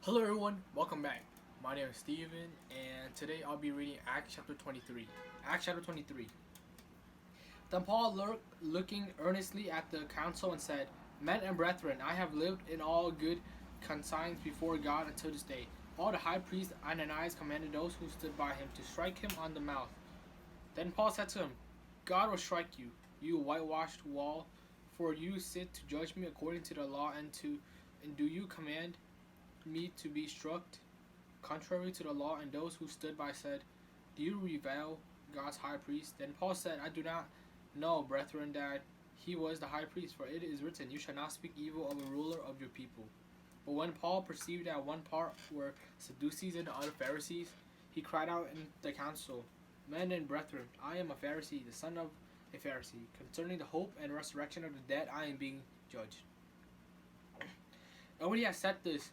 Hello everyone, welcome back. My name is Steven, and today I'll be reading Acts chapter 23. Acts chapter 23. Then Paul looking earnestly at the council and said, Men and brethren, I have lived in all good conscience before God until this day. All the high priest Ananias commanded those who stood by him to strike him on the mouth. Then Paul said to him, God will strike you, you whitewashed wall, for you sit to judge me according to the law, and do you command me to be struck contrary to the law? And those who stood by said, Do you revile God's high priest? Then Paul said, I do not know, brethren, that he was the high priest, for it is written, You shall not speak evil of a ruler of your people. But when Paul perceived that one part were Sadducees and the other Pharisees, he cried out in the council, Men and brethren, I am a Pharisee, the son of a Pharisee. Concerning the hope and resurrection of the dead, I am being judged. And when he had said this,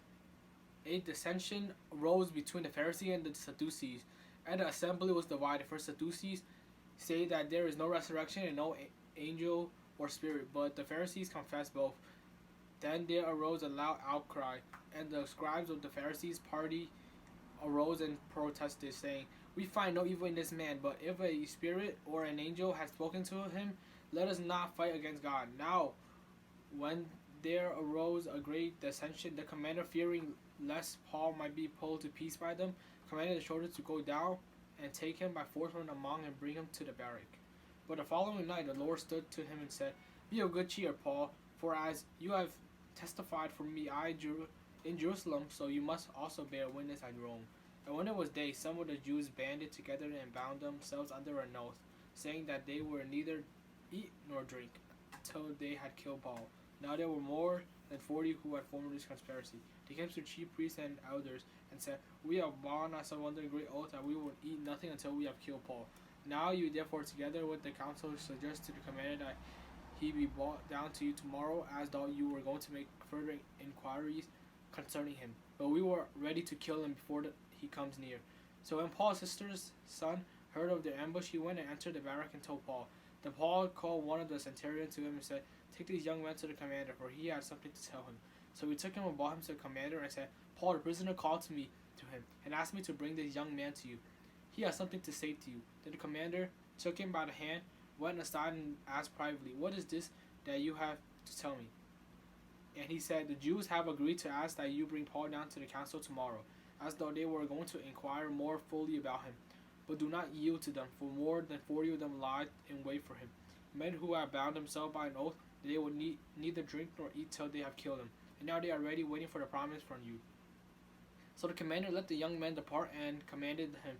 a dissension arose between the Pharisees and the Sadducees, and the assembly was divided. For Sadducees say that there is no resurrection and no angel or spirit, but the Pharisees confess both. Then there arose a loud outcry, and the scribes of the Pharisees' party arose and protested, saying, We find no evil in this man, but if a spirit or an angel has spoken to him, let us not fight against God. Now, when there arose a great dissension, the commander, fearing lest Paul might be pulled to pieces by them, commanded the soldiers to go down and take him by force from among and bring him to the barrack. But the following night the Lord stood to him and said, Be of good cheer, Paul, for as you have testified for me in Jerusalem, so you must also bear witness at Rome. And when it was day, some of the Jews banded together and bound themselves under an oath, saying that they would neither eat nor drink until they had killed Paul. Now there were more than 40 who had formed this conspiracy. They came to the chief priests and elders and said, We have bound ourselves under a great oath that we will eat nothing until we have killed Paul. Now you therefore, together with the council, suggest to the commander that he be brought down to you tomorrow, as though you were going to make further inquiries concerning him. But we were ready to kill him before he comes near. So when Paul's sister's son heard of the ambush, he went and entered the barrack and told Paul. Then Paul called one of the centurions to him and said, Take these young men to the commander, for he had something to tell him. So we took him and brought him to the commander and said, Paul, the prisoner, called to him and asked me to bring this young man to you. He has something to say to you. Then the commander took him by the hand, went aside and asked privately, What is this that you have to tell me? And he said, The Jews have agreed to ask that you bring Paul down to the council tomorrow, as though they were going to inquire more fully about him. But do not yield to them, for more than 40 of them lie in wait for him, men who have bound themselves by an oath that they will neither drink nor eat till they have killed him. And now they are ready, waiting for the promise from you. So the commander let the young men depart and commanded him,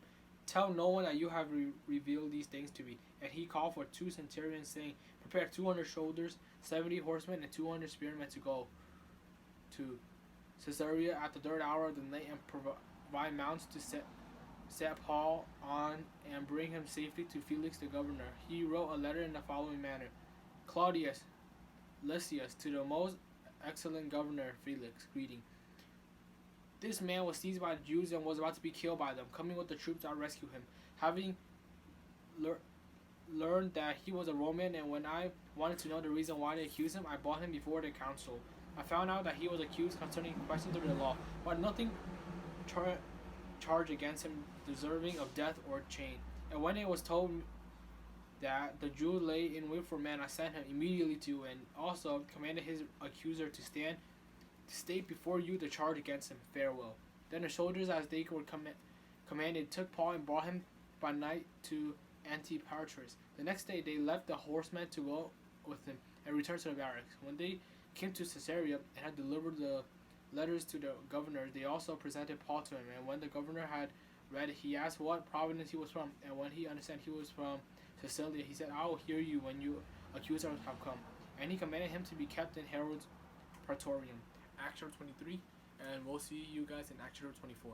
Tell no one that you have revealed these things to me. And he called for 2 centurions, saying, Prepare 200 soldiers, 70 horsemen, and 200 spearmen to go to Caesarea at the 3rd hour of the night and provide mounts to set Paul on and bring him safely to Felix the governor. He wrote a letter in the following manner: Claudius Lysias, to the most excellent governor Felix, greeting. This man was seized by the Jews and was about to be killed by them. Coming with the troops, I rescued him, having learned that he was a Roman, and when I wanted to know the reason why they accused him, I brought him before the council. I found out that he was accused concerning questions of the law, but nothing charged against him deserving of death or chain. And when it was told that the Jew lay in wait for man, I sent him immediately to you, and also commanded his accuser to state before you the charge against him. Farewell. Then the soldiers, as they were commanded, took Paul and brought him by night to Antipatris. The next day they left the horsemen to go with him and returned to the barracks. When they came to Caesarea and had delivered the letters to the governor, they also presented Paul to him. And when the governor had read it, he asked what province he was from. And when he understood he was from Cilicia, he said, I will hear you when you accusers have come. And he commanded him to be kept in Herod's praetorium. Acts chapter 23, and we'll see you guys in Acts chapter 24.